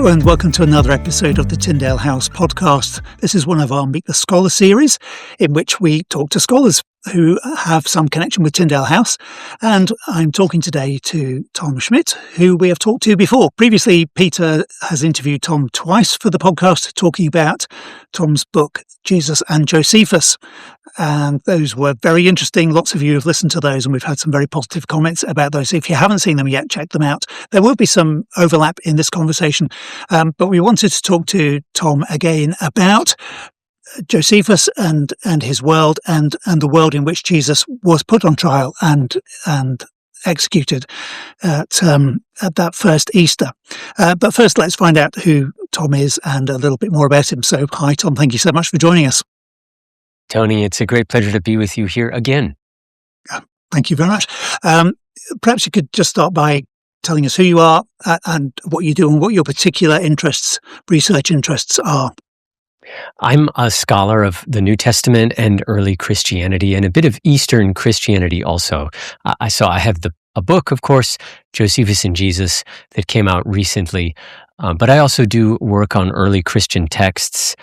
and welcome to another episode of the Tyndale House podcast. This is one of our Meet the Scholar series in which we talk to scholars who have some connection with Tyndale House. And I'm talking today to Tom Schmidt, who we have talked to before. Previously, Peter has interviewed Tom twice for the podcast, talking about Tom's book, Jesus and Josephus. And those were very interesting. Lots of you have listened to those, and we've had some very positive comments about those. If you haven't seen them yet, check them out. There will be some overlap in this conversation, but we wanted to talk to Tom again about Josephus and his world and the world in which Jesus was put on trial and executed at that first Easter. But first, let's find out who Tom is and a little bit more about him. So, hi, Tom. Thank you so much for joining us. Tony, it's a great pleasure to be with you here again. Thank you very much. Perhaps you could just start by telling us who you are and what you do and what your particular research interests are. I'm a scholar of the New Testament and early Christianity and a bit of Eastern Christianity also. I have a book, of course, Josephus and Jesus, that came out recently. But I also do work on early Christian texts,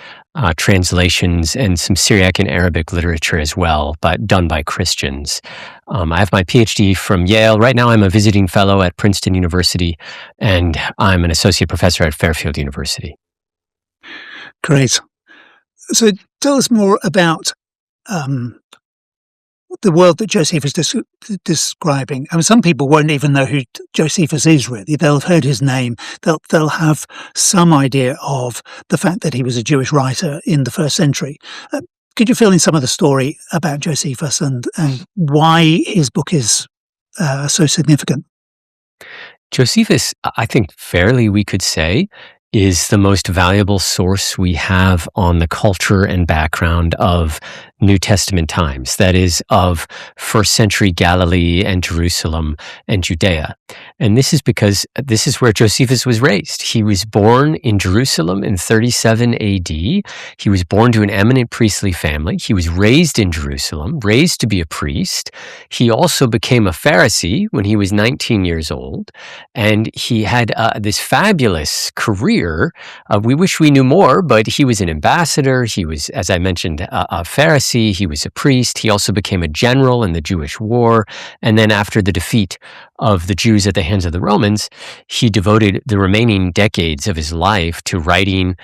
translations, and some Syriac and Arabic literature as well, but done by Christians. I have my PhD from Yale. Right now I'm a visiting fellow at Princeton University, and I'm an associate professor at Fairfield University. Great. So tell us more about the world that Josephus is describing. I mean, some people won't even know who Josephus is, really. They'll have heard his name. They'll have some idea of the fact that he was a Jewish writer in the first century. Could you fill in some of the story about Josephus and why his book is so significant? Josephus, I think fairly we could say, is the most valuable source we have on the culture and background of New Testament times, that is, of first century Galilee and Jerusalem and Judea. And this is because this is where Josephus was raised. He was born in Jerusalem in 37 AD. He was born to an eminent priestly family. He was raised in Jerusalem, raised to be a priest. He also became a Pharisee when he was 19 years old. And he had this fabulous career. We wish we knew more, but he was an ambassador. He was, as I mentioned, a Pharisee. He was a priest. He also became a general in the Jewish war. And then after the defeat of the Jews at the hands of the Romans, he devoted the remaining decades of his life to writing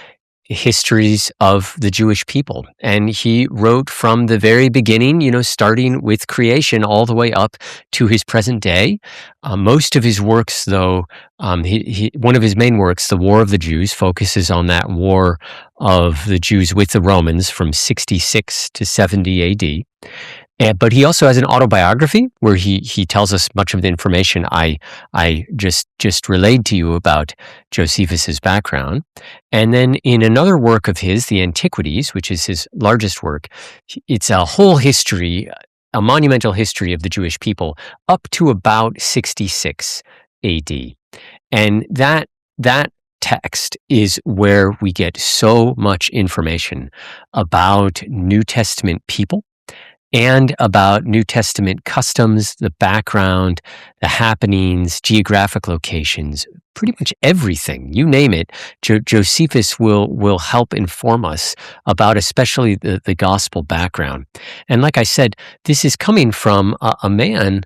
histories of the Jewish people. And he wrote from the very beginning, starting with creation all the way up to his present day. Most of his works, though, one of his main works, The War of the Jews, focuses on that war of the Jews with the Romans from 66 to 70 AD. But he also has an autobiography where he tells us much of the information I just relayed to you about Josephus's background. And then in another work of his, The Antiquities, which is his largest work, it's a whole history, a monumental history of the Jewish people up to about 66 AD. And that text is where we get so much information about New Testament people and about New Testament customs, the background, the happenings, geographic locations, pretty much everything, you name it. Josephus will help inform us about especially the gospel background. And like I said, this is coming from a man,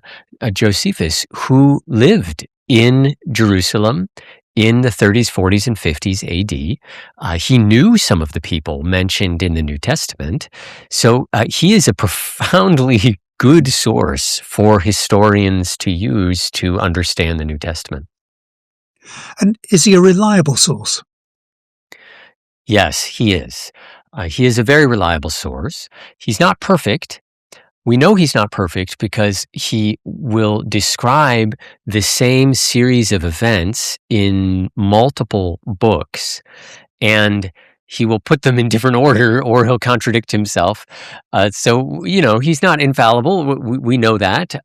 Josephus, who lived in Jerusalem in the 30s, 40s, and 50s AD. He knew some of the people mentioned in the New Testament. So he is a profoundly good source for historians to use to understand the New Testament. And is he a reliable source? Yes, he is. He is a very reliable source. He's not perfect. We know he's not perfect because he will describe the same series of events in multiple books, and he will put them in different order, or he'll contradict himself. So, he's not infallible. We know that.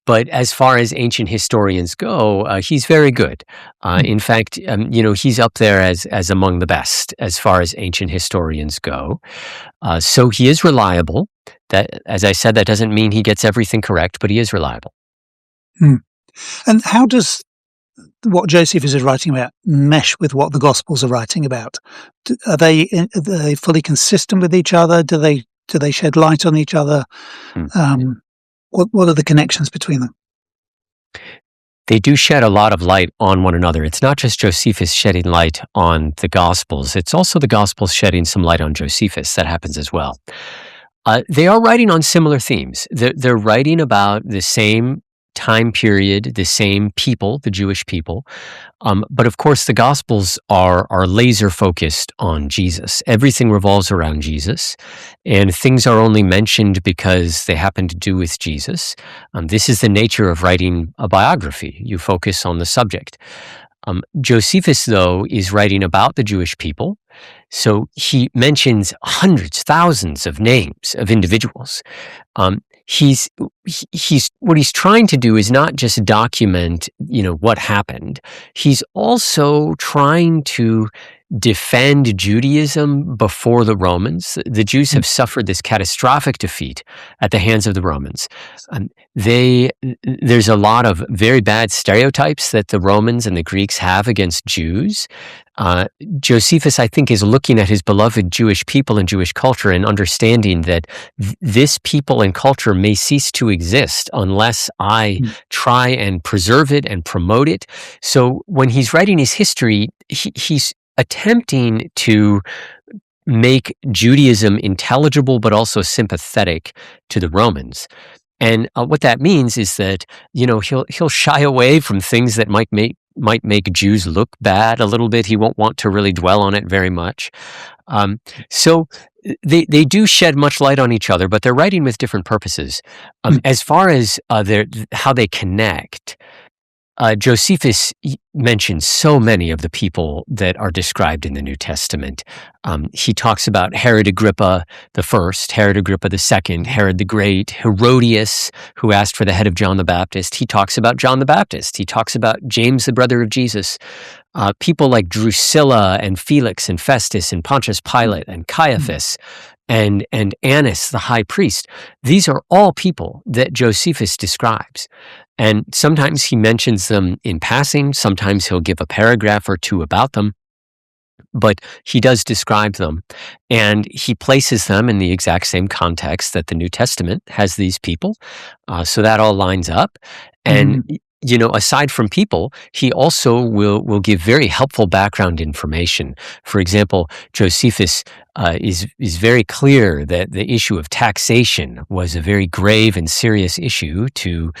But as far as ancient historians go, he's very good. In fact, he's up there as among the best as far as ancient historians go. So he is reliable. That, as I said, that doesn't mean he gets everything correct, but he is reliable. And how does what Josephus is writing about mesh with what the Gospels are writing about? Are they fully consistent with each other? Do they shed light on each other? What are the connections between them? They do shed a lot of light on one another. It's not just Josephus shedding light on the Gospels. It's also the Gospels shedding some light on Josephus. That happens as well. They are writing on similar themes. They're writing about the same time period, the same people, the Jewish people. But of course, the Gospels are laser focused on Jesus. Everything revolves around Jesus, and things are only mentioned because they happen to do with Jesus. This is the nature of writing a biography. You focus on the subject. Josephus, though, is writing about the Jewish people, so he mentions hundreds, thousands of names of individuals. He's what he's trying to do is not just document, what happened. He's also trying to defend Judaism before the Romans. The Jews have suffered this catastrophic defeat at the hands of the Romans. There's a lot of very bad stereotypes that the Romans and the Greeks have against Jews. Josephus, I think, is looking at his beloved Jewish people and Jewish culture and understanding that this people and culture may cease to exist unless I try and preserve it and promote it. So when he's writing his history, he's attempting to make Judaism intelligible but also sympathetic to the Romans. And what that means is that, he'll shy away from things that might make Jews look bad a little bit. He won't want to really dwell on it very much. So they do shed much light on each other, but they're writing with different purposes. As far as how they connect, Josephus mentions so many of the people that are described in the New Testament. He talks about Herod Agrippa the First, Herod Agrippa the Second, Herod the Great, Herodias, who asked for the head of John the Baptist. He talks about John the Baptist. He talks about James, the brother of Jesus. People like Drusilla and Felix and Festus and Pontius Pilate and Caiaphas and Annas, the high priest. These are all people that Josephus describes. And sometimes he mentions them in passing. Sometimes he'll give a paragraph or two about them. But he does describe them. And he places them in the exact same context that the New Testament has these people. So that all lines up. And aside from people, he also will give very helpful background information. For example, Josephus is very clear that the issue of taxation was a very grave and serious issue to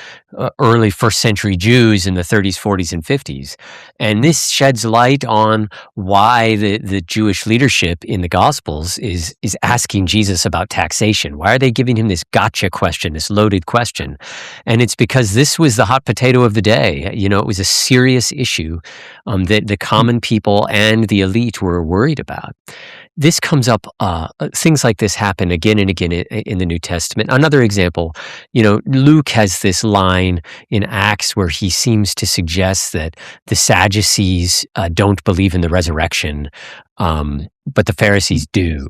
early first century Jews in the 30s, 40s, and 50s. And this sheds light on why the Jewish leadership in the Gospels is asking Jesus about taxation. Why are they giving him this gotcha question, this loaded question? And it's because this was the hot potato of the day. It was a serious issue that the common people and the elite were worried about. This comes up, things like this happen again and again in the New Testament. Another example, Luke has this line in Acts where he seems to suggest that the Sadducees don't believe in the resurrection, but the Pharisees do.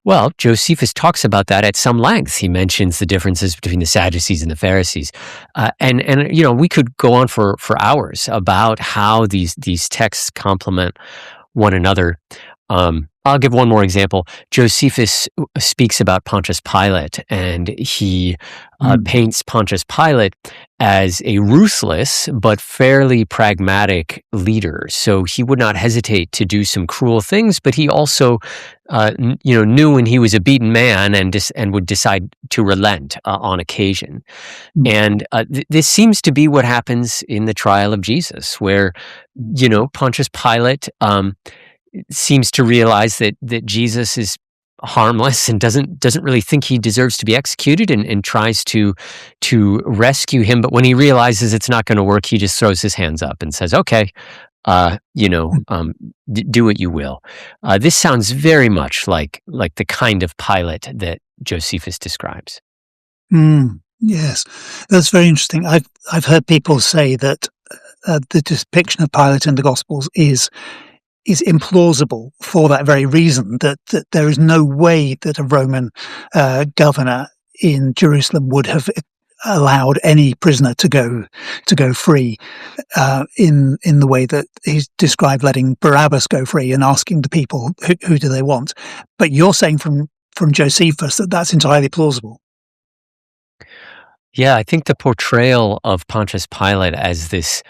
Well, Josephus talks about that at some length. He mentions the differences between the Sadducees and the Pharisees. And we could go on for hours about how these texts complement one another. I'll give one more example. Josephus speaks about Pontius Pilate, and he paints Pontius Pilate as a ruthless but fairly pragmatic leader. So he would not hesitate to do some cruel things, but he also, knew when he was a beaten man and would decide to relent on occasion. And this seems to be what happens in the trial of Jesus, where, Pontius Pilate seems to realize that Jesus is harmless and doesn't really think he deserves to be executed and tries to rescue him. But when he realizes it's not going to work, he just throws his hands up and says, okay, do what you will. This sounds very much like the kind of Pilate that Josephus describes. Yes, that's very interesting. I've heard people say that the depiction of Pilate in the Gospels is implausible for that very reason, that there is no way that a Roman governor in Jerusalem would have allowed any prisoner to go free in the way that he's described letting Barabbas go free and asking the people who do they want. But you're saying from Josephus that that's entirely plausible. Yeah, I think the portrayal of Pontius Pilate as this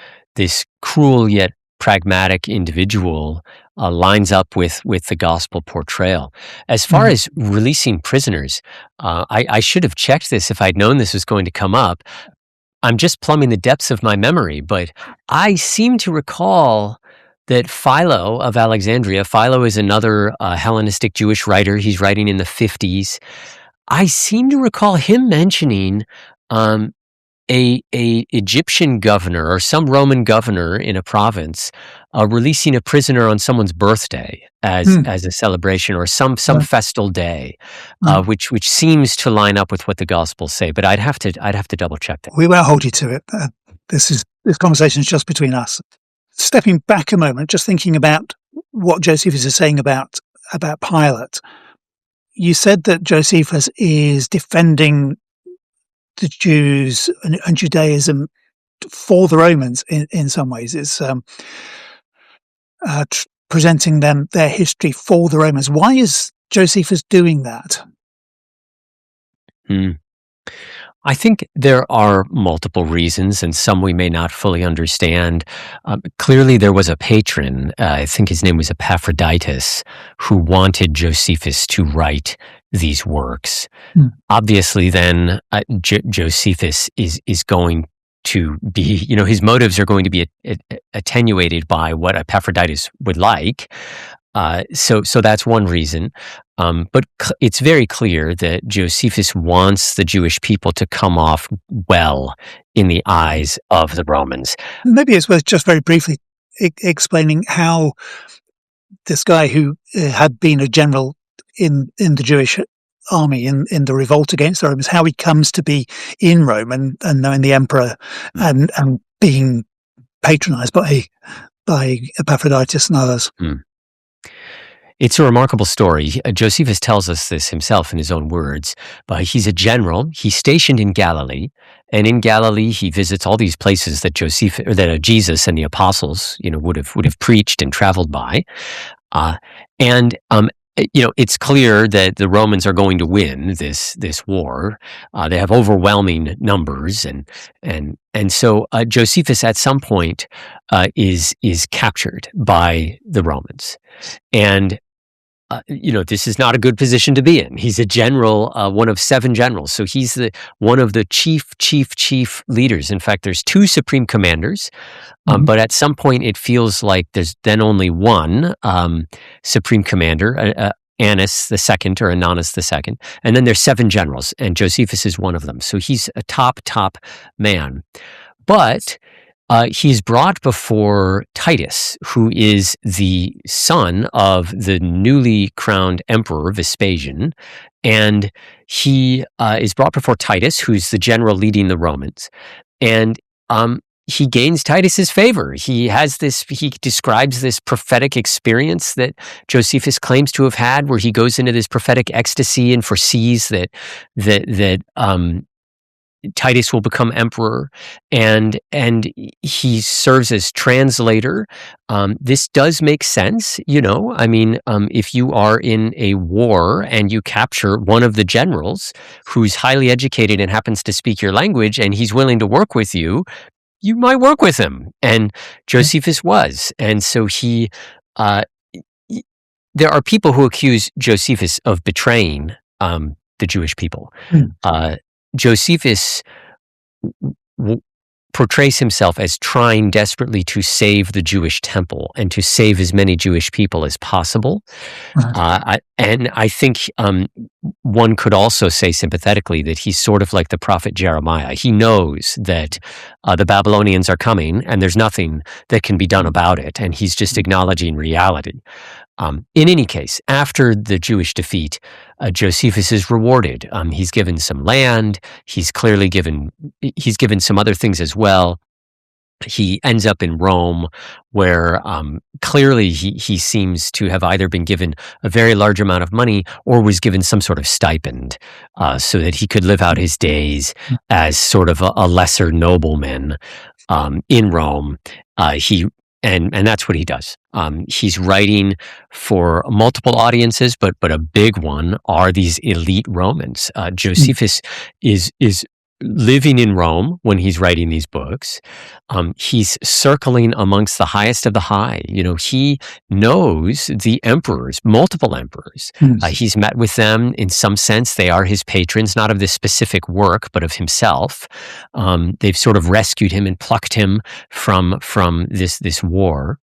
cruel yet pragmatic individual lines up with the gospel portrayal. As far as releasing prisoners, I should have checked this if I'd known this was going to come up. I'm just plumbing the depths of my memory, but I seem to recall that Philo of Alexandria, Philo is another Hellenistic Jewish writer. He's writing in the 50s. I seem to recall him mentioning a Egyptian governor or some Roman governor in a province releasing a prisoner on someone's birthday as a celebration or some festal day, which seems to line up with what the Gospels say. But I'd have to double check that. We won't hold you to it. This conversation is just between us. Stepping back a moment, just thinking about what Josephus is saying about Pilate. You said that Josephus is defending the Jews and Judaism for the Romans in some ways. It's presenting them their history for the Romans. Why is Josephus doing that? I think there are multiple reasons, and some we may not fully understand. Clearly, there was a patron, I think his name was Epaphroditus, who wanted Josephus to write these works. Obviously, then, Josephus is going to be, his motives are going to be attenuated by what Epaphroditus would like. So that's one reason. But it's very clear that Josephus wants the Jewish people to come off well in the eyes of the Romans. Maybe it's worth just very briefly explaining how this guy who had been a general in the Jewish army in the revolt against the Romans, how he comes to be in Rome and knowing the emperor and being patronized by Epaphroditus and others. It's a remarkable story. Josephus tells us this himself in his own words. But he's a general. He's stationed in Galilee, and in Galilee he visits all these places that Jesus and the apostles, would have preached and traveled by. It's clear that the Romans are going to win this war. They have overwhelming numbers, and so Josephus at some point is captured by the Romans, and this is not a good position to be in. He's a general, one of 7 generals, so he's one of the chief leaders. In fact, there's 2 supreme commanders, but at some point it feels like there's then only one supreme commander, Annas II or Ananus II, and then there's 7 generals, and Josephus is one of them. So he's a top man, but he's brought before Titus, who is the son of the newly crowned emperor Vespasian, and he is brought before Titus, who's the general leading the Romans, and he gains Titus's favor. He describes this prophetic experience that Josephus claims to have had, where he goes into this prophetic ecstasy and foresees that Titus will become emperor, and he serves as translator. This does make sense, if you are in a war and you capture one of the generals who's highly educated and happens to speak your language, and he's willing to work with you, you might work with him. And Josephus was, and so he. There are people who accuse Josephus of betraying the Jewish people. Josephus portrays himself as trying desperately to save the Jewish temple and to save as many Jewish people as possible. And I think one could also say sympathetically that he's sort of like the prophet Jeremiah. He knows that the Babylonians are coming and there's nothing that can be done about it, and he's just acknowledging reality. In any case, after the Jewish defeat, Josephus is rewarded. He's given some land. He's given some other things as well. he ends up in Rome, where clearly he seems to have either been given a very large amount of money or was given some sort of stipend, so that he could live out his days as sort of a lesser nobleman in Rome. And that's what he does. He's writing for multiple audiences, but a big one are these elite Romans. Josephus is living in Rome when he's writing these books. He's circling amongst the highest of the high. He knows the emperors, multiple emperors. He's met with them. In some sense, they are his patrons, not of this specific work, but of himself. They've sort of rescued him and plucked him from this war.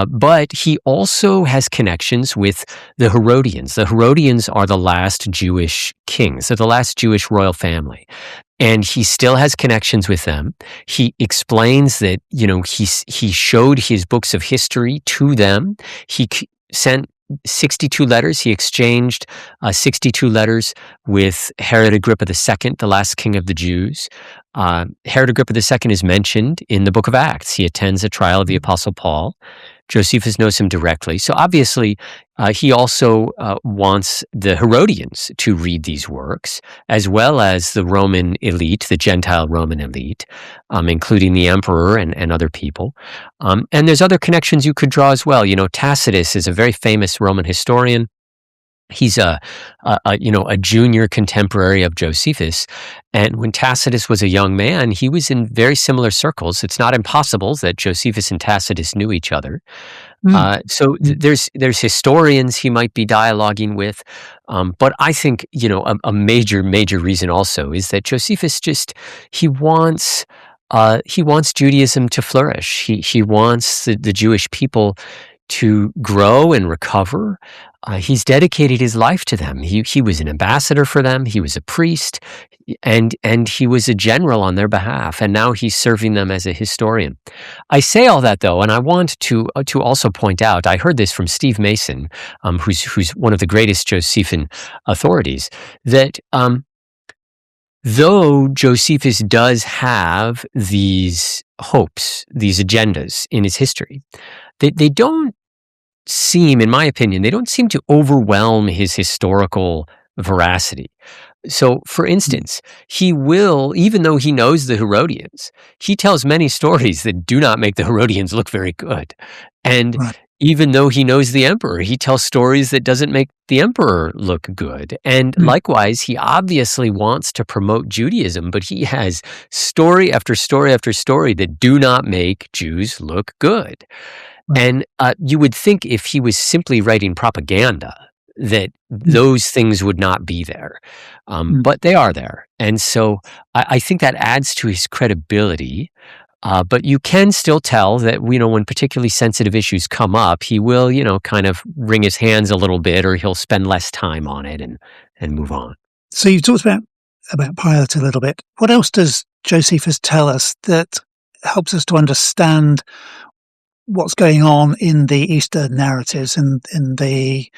But he also has connections with the Herodians. The Herodians are the last Jewish kings. They're the last Jewish royal family. And he still has connections with them. He explains that, he showed his books of history to them. He sent 62 letters. He exchanged 62 letters with Herod Agrippa II, the last king of the Jews. Herod Agrippa II is mentioned in the book of Acts. He attends a trial of the Apostle Paul. Josephus knows him directly. So obviously, he also wants the Herodians to read these works, as well as the Roman elite, the Gentile Roman elite, including the emperor and other people. And there's other connections you could draw as well. Tacitus is a very famous Roman historian. He's a junior contemporary of Josephus. And when Tacitus was a young man, he was in very similar circles. It's not impossible that Josephus and Tacitus knew each other. So there's historians he might be dialoguing with. But I think, a major reason also is that Josephus he wants Judaism to flourish. He wants the Jewish people to grow and recover. He's dedicated his life to them. He was an ambassador for them. He was a priest, and he was a general on their behalf. And now he's serving them as a historian. I say all that though, and I want to also point out. I heard this from Steve Mason, who's one of the greatest Josephine authorities. That though Josephus does have these hopes, these agendas in his history, they don't seem, in my opinion, they don't seem to overwhelm his historical veracity. So, for instance, he will, even though he knows the Herodians, he tells many stories that do not make the Herodians look very good. And even though he knows the emperor, he tells stories that doesn't make the emperor look good. And likewise, he obviously wants to promote Judaism, but he has story after story after story that do not make Jews look good. And you would think if he was simply writing propaganda, that those things would not be there. But they are there. And so I think that adds to his credibility. But you can still tell that, when particularly sensitive issues come up, he will, kind of wring his hands a little bit, or he'll spend less time on it and move on. So you've talked about Pilate a little bit. What else does Josephus tell us that helps us to understand what's going on in the Easter narratives and in the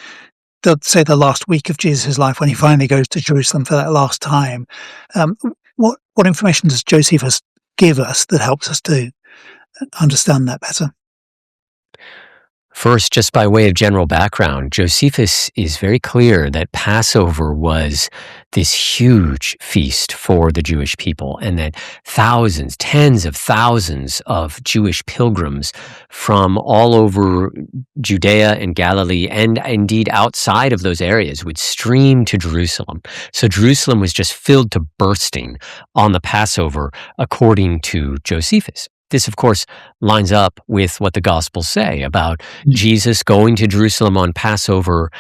last week of Jesus' life when he finally goes to Jerusalem for that last time? What information does Josephus give us that helps us to understand that better? First, just by way of general background, Josephus is very clear that Passover was this huge feast for the Jewish people, and that thousands, tens of thousands of Jewish pilgrims from all over Judea and Galilee, and indeed outside of those areas, would stream to Jerusalem. So Jerusalem was just filled to bursting on the Passover, according to Josephus. This, of course, lines up with what the Gospels say about Jesus going to Jerusalem on Passover.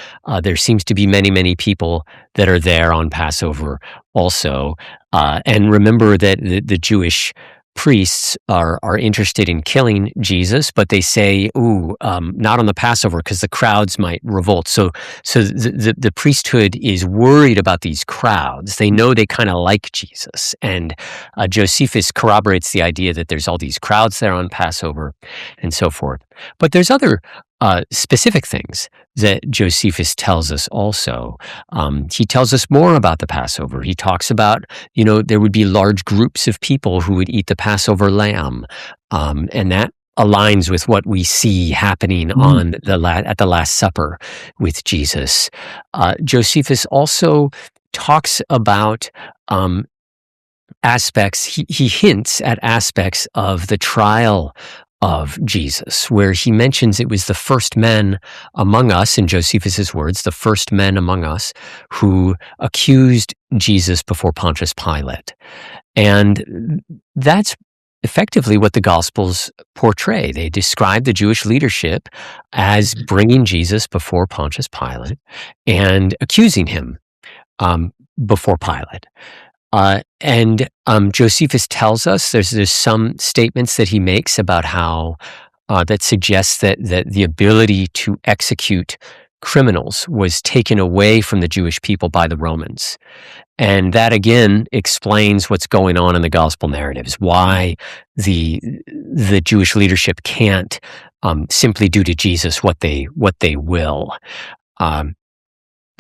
There seems to be many, many people that are there on Passover also. And remember that the Jewish priests are interested in killing Jesus, but they say, not on the Passover, because the crowds might revolt. So the priesthood is worried about these crowds. They know they kind of like Jesus. And Josephus corroborates the idea that there's all these crowds there on Passover and so forth. But there's other specific things that Josephus tells us also. He tells us more about the Passover. He talks about, there would be large groups of people who would eat the Passover lamb, and that aligns with what we see happening on at the Last Supper with Jesus. Josephus also talks about aspects. He hints at aspects of the trial of Jesus, where he mentions it was the first men among us, in Josephus's words, the first men among us who accused Jesus before Pontius Pilate. And that's effectively what the Gospels portray. They describe the Jewish leadership as bringing Jesus before Pontius Pilate and accusing him before Pilate. And Josephus tells us there's some statements that he makes about how that suggests that the ability to execute criminals was taken away from the Jewish people by the Romans. And that again explains what's going on in the gospel narratives, why the Jewish leadership can't simply do to Jesus what they will.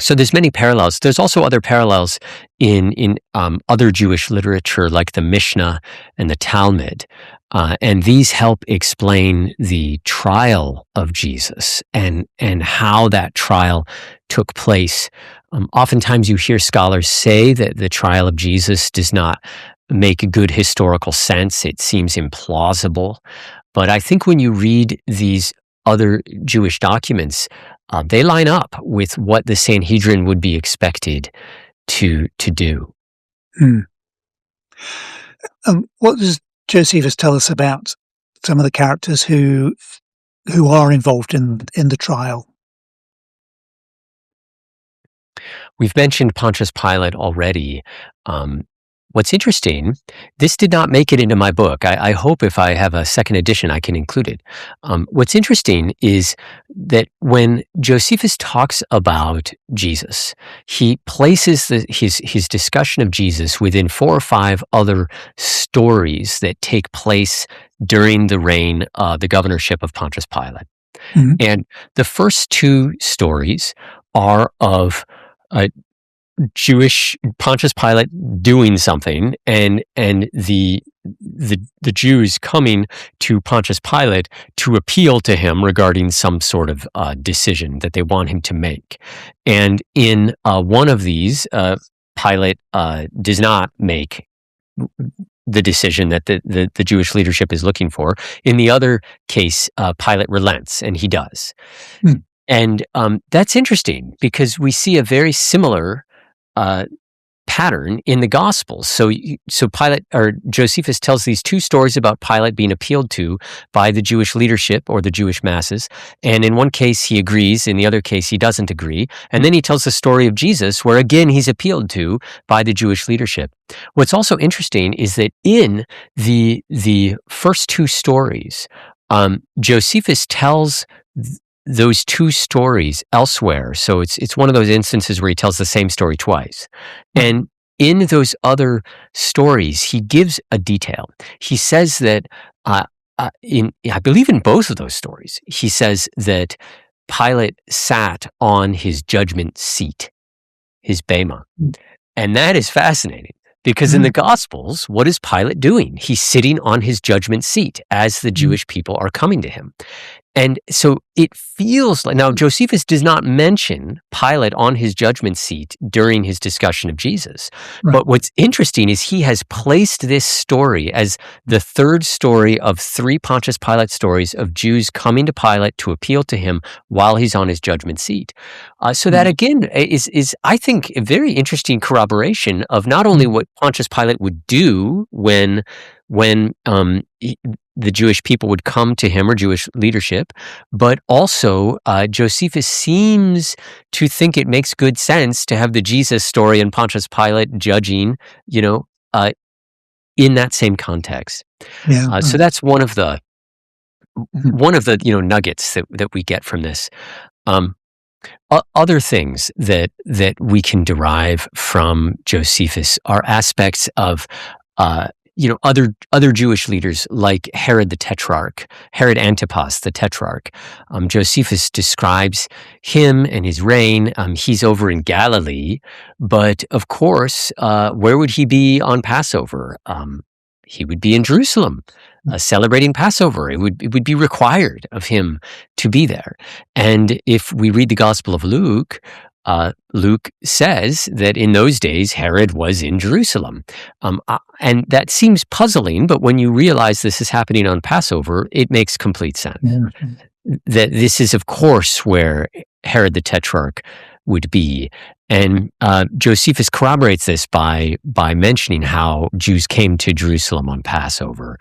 So there's many parallels. There's also other parallels in other Jewish literature, like the Mishnah and the Talmud, and these help explain the trial of Jesus and how that trial took place. Oftentimes, you hear scholars say that the trial of Jesus does not make good historical sense. It seems implausible, but I think when you read these other Jewish documents, they line up with what the Sanhedrin would be expected to do. What does Josephus tell us about some of the characters who are involved in the trial? We've mentioned Pontius Pilate already. What's interesting, this did not make it into my book. I hope if I have a second edition, I can include it. What's interesting is that when Josephus talks about Jesus, he places his discussion of Jesus within 4 or 5 other stories that take place during the reign of the governorship of Pontius Pilate. Mm-hmm. And the first 2 stories are of Jewish Pontius Pilate doing something, and the Jews coming to Pontius Pilate to appeal to him regarding some sort of decision that they want him to make. And in one of these, Pilate does not make the decision that the Jewish leadership is looking for. In the other case, Pilate relents, and he does. And that's interesting because we see a very similar pattern in the Gospels. So Pilate, or Josephus, tells these 2 stories about Pilate being appealed to by the Jewish leadership or the Jewish masses. And in one case he agrees, in the other case he doesn't agree. And then he tells the story of Jesus, where again he's appealed to by the Jewish leadership. What's also interesting is that in the first 2 stories, Josephus tells those 2 stories elsewhere. So it's one of those instances where he tells the same story twice. And in those other stories, he gives a detail. He says that, I believe in both of those stories, he says that Pilate sat on his judgment seat, his bema. And that is fascinating. Because in the Gospels, what is Pilate doing? He's sitting on his judgment seat as the Jewish people are coming to him. And so it feels like, now Josephus does not mention Pilate on his judgment seat during his discussion of Jesus. Right. But what's interesting is he has placed this story as the 3rd story of 3 Pontius Pilate stories of Jews coming to Pilate to appeal to him while he's on his judgment seat. So that again is, I think, a very interesting corroboration of not only what Pontius Pilate would do when the Jewish people would come to him, or Jewish leadership, but also Josephus seems to think it makes good sense to have the Jesus story and Pontius Pilate judging, in that same context. Yeah. So that's one of the nuggets that we get from this. Other things that we can derive from Josephus are aspects of other Jewish leaders like Herod the Tetrarch, Herod Antipas the Tetrarch. Josephus describes him and his reign. He's over in Galilee, but of course, where would he be on Passover? He would be in Jerusalem, celebrating Passover. It would be required of him to be there. And if we read the Gospel of Luke, Luke says that in those days Herod was in Jerusalem, and that seems puzzling. But when you realize this is happening on Passover, it makes complete sense. Yeah. That this is, of course, where Herod the Tetrarch would be. And Josephus corroborates this by mentioning how Jews came to Jerusalem on Passover.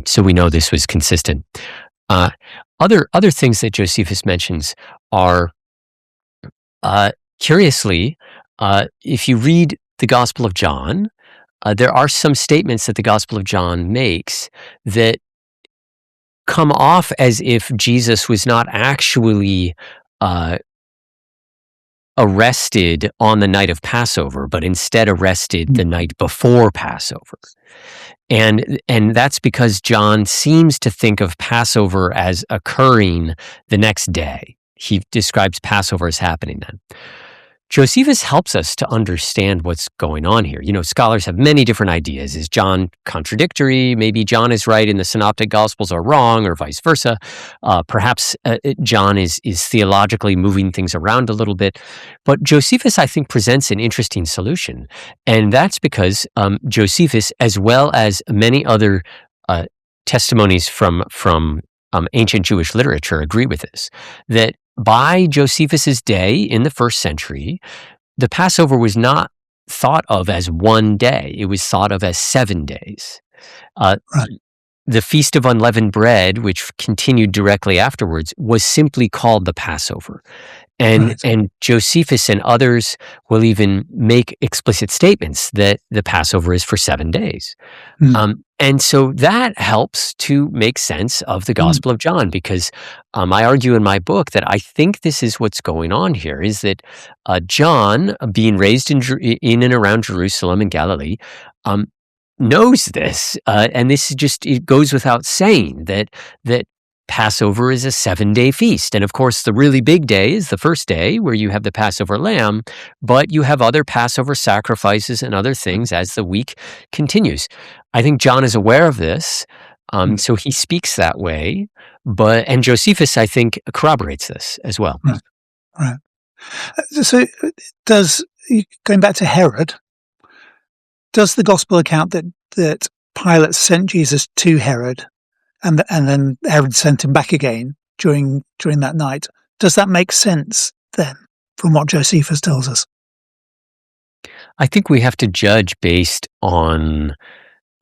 So we know this was consistent. Other things that Josephus mentions are, curiously, if you read the Gospel of John, there are some statements that the Gospel of John makes that come off as if Jesus was not actually arrested on the night of Passover, but instead arrested the night before Passover. And that's because John seems to think of Passover as occurring the next day. He describes Passover as happening then. Josephus helps us to understand what's going on here. Scholars have many different ideas. Is John contradictory? Maybe John is right and the synoptic gospels are wrong, or vice versa. Perhaps John is theologically moving things around a little bit. But Josephus, I think, presents an interesting solution. And that's because Josephus, as well as many other testimonies from ancient Jewish literature, agree with this, that by Josephus's day in the first century, the Passover was not thought of as one day. It was thought of as 7 days. Right. The Feast of Unleavened Bread, which continued directly afterwards, was simply called the Passover. And Josephus and others will even make explicit statements that the Passover is for 7 days. And so that helps to make sense of the Gospel of John, because I argue in my book that I think this is what's going on here, is that John, being raised in and around Jerusalem and Galilee, knows this, and it goes without saying that Passover is a 7-day feast. And of course, the really big day is the first day, where you have the Passover lamb, but you have other Passover sacrifices and other things as the week continues. I think John is aware of this, so he speaks that way. And Josephus, I think, corroborates this as well. Right. So going back to Herod, does the gospel account that Pilate sent Jesus to Herod, and then Herod sent him back again during that night, does that make sense then from what Josephus tells us? I think we have to judge based on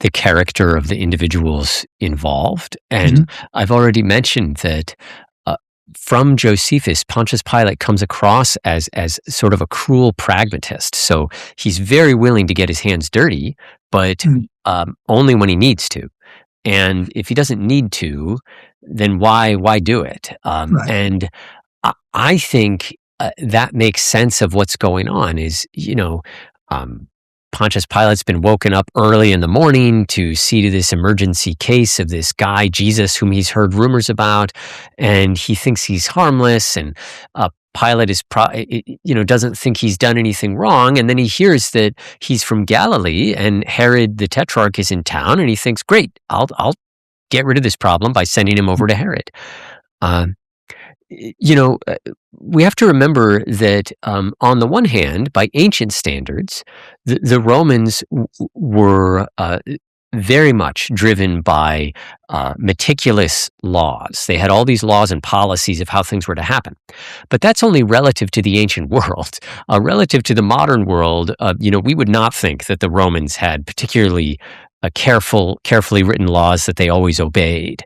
the character of the individuals involved. And I've already mentioned that from Josephus, Pontius Pilate comes across as sort of a cruel pragmatist. So he's very willing to get his hands dirty, but only when he needs to. And if he doesn't need to, then why do it? Right. And I think that makes sense of what's going on. Is Pontius Pilate's been woken up early in the morning to see to this emergency case of this guy Jesus, whom he's heard rumors about, and he thinks he's harmless. And Pilate is, doesn't think he's done anything wrong, and then he hears that he's from Galilee, and Herod the Tetrarch is in town, and he thinks, "Great, I'll get rid of this problem by sending him over to Herod." We have to remember that on the one hand, by ancient standards, the Romans were very much driven by meticulous laws. They had all these laws and policies of how things were to happen. But that's only relative to the ancient world. Relative to the modern world, we would not think that the Romans had particularly carefully written laws that they always obeyed.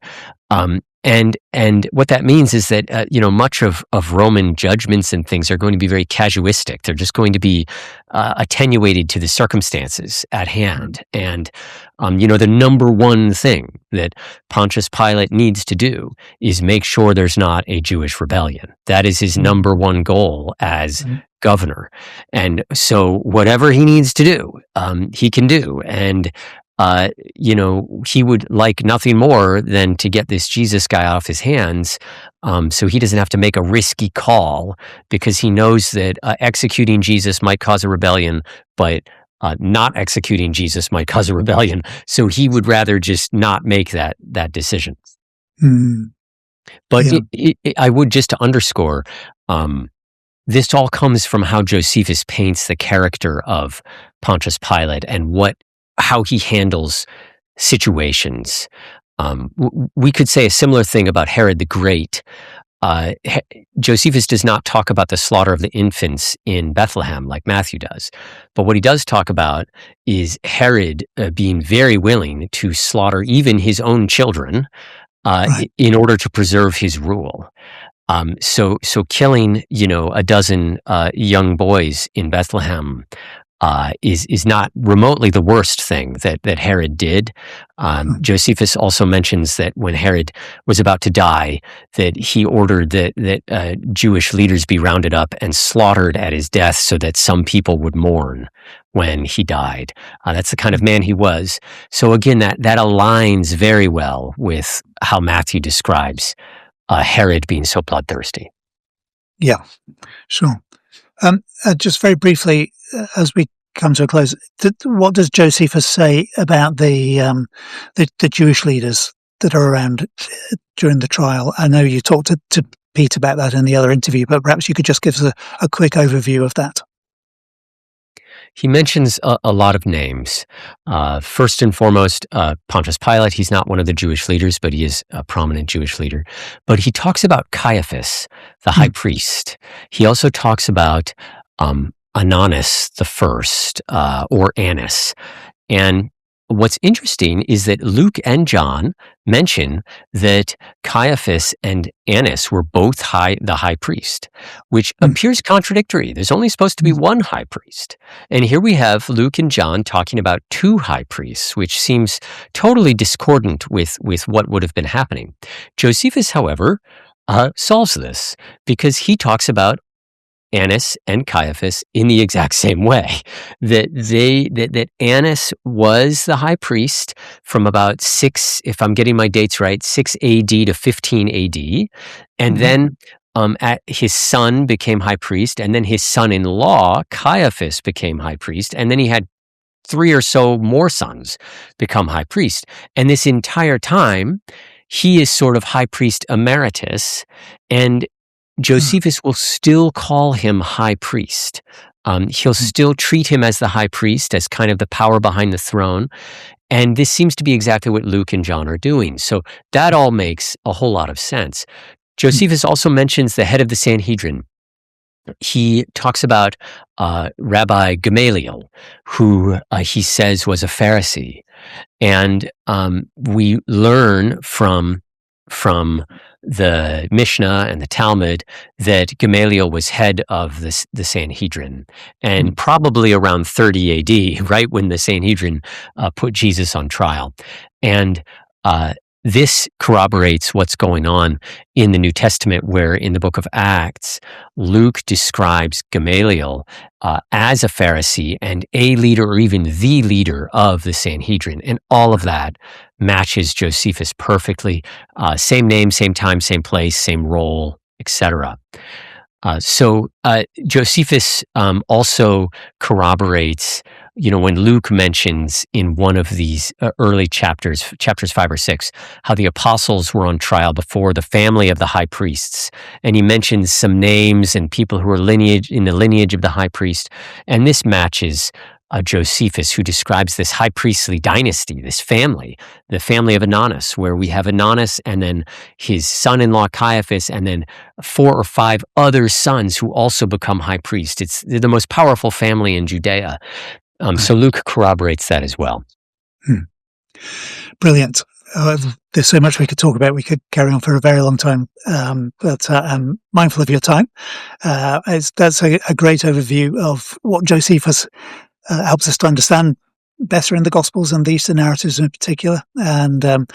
And what that means is that much of Roman judgments and things are going to be very casuistic. They're just going to be attenuated to the circumstances at hand. And the number one thing that Pontius Pilate needs to do is make sure there's not a Jewish rebellion. That is his number one goal as governor. And so whatever he needs to do, he can do. And he would like nothing more than to get this Jesus guy off his hands, so he doesn't have to make a risky call, because he knows that executing Jesus might cause a rebellion, but not executing Jesus might cause a rebellion. So he would rather just not make that decision. Mm. But I would, just to underscore, this all comes from how Josephus paints the character of Pontius Pilate and how he handles situations. We could say a similar thing about Herod the Great. Josephus does not talk about the slaughter of the infants in Bethlehem like Matthew does. But what he does talk about is Herod being very willing to slaughter even his own children in order to preserve his rule. So killing, a dozen young boys in Bethlehem is not remotely the worst thing that Herod did. Josephus also mentions that when Herod was about to die, that he ordered that Jewish leaders be rounded up and slaughtered at his death, so that some people would mourn when he died. That's the kind of man he was. So again, that aligns very well with how Matthew describes Herod being so bloodthirsty. Yeah, sure. Just very briefly, as we come to a close, what does Josephus say about the Jewish leaders that are around during the trial? I know you talked to Pete about that in the other interview, but perhaps you could just give us a quick overview of that. He mentions a lot of names. First and foremost, Pontius Pilate. He's not one of the Jewish leaders, but he is a prominent Jewish leader. But he talks about Caiaphas, the high priest. He also talks about Ananus the first, or Annas. And what's interesting is that Luke and John mention that Caiaphas and Annas were both the high priest, which appears contradictory. There's only supposed to be one high priest. And here we have Luke and John talking about two high priests, which seems totally discordant with what would have been happening. Josephus, however, solves this, because he talks about Annas and Caiaphas in the exact same way, that Annas was the high priest from about 6, if I'm getting my dates right, 6 AD to 15 AD, and then his son became high priest, and then his son-in-law Caiaphas became high priest, and then he had 3 or so more sons become high priest, and this entire time he is sort of high priest emeritus, and Josephus will still call him high priest. He'll still treat him as the high priest, as kind of the power behind the throne. And this seems to be exactly what Luke and John are doing. So that all makes a whole lot of sense. Josephus also mentions the head of the Sanhedrin. He talks about Rabbi Gamaliel, who he says was a Pharisee. And we learn from the Mishnah and the Talmud that Gamaliel was head of the Sanhedrin, and probably around 30 AD, right when the Sanhedrin put Jesus on trial. And this corroborates what's going on in the New Testament, where in the book of Acts, Luke describes Gamaliel as a Pharisee and a leader, or even the leader of the Sanhedrin. And all of that matches Josephus perfectly. Same name, same time, same place, same role, etc. So Josephus also corroborates, when Luke mentions in one of these early chapters 5 or 6, how the apostles were on trial before the family of the high priests. And he mentions some names and people who are in the lineage of the high priest. And this matches Josephus, who describes this high priestly dynasty, this family, the family of Ananus, where we have Ananus and then his son-in-law Caiaphas, and then 4 or 5 other sons who also become high priests. It's the most powerful family in Judea. So Luke corroborates that as well. Brilliant. There's so much we could talk about. We could carry on for a very long time, but I'm mindful of your time. That's a great overview of what Josephus helps us to understand better in the Gospels and the Eastern narratives in particular. And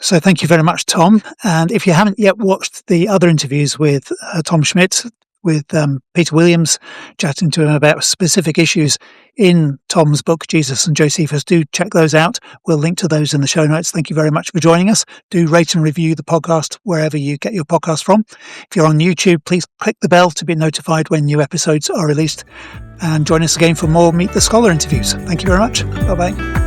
so thank you very much, Tom. And if you haven't yet watched the other interviews with Tom Schmidt, with Peter Williams, chatting to him about specific issues in Tom's book, Jesus and Josephus. Do check those out. We'll link to those in the show notes. Thank you very much for joining us. Do rate and review the podcast wherever you get your podcast from. If you're on YouTube, please click the bell to be notified when new episodes are released. And join us again for more Meet the Scholar interviews. Thank you very much. Bye-bye.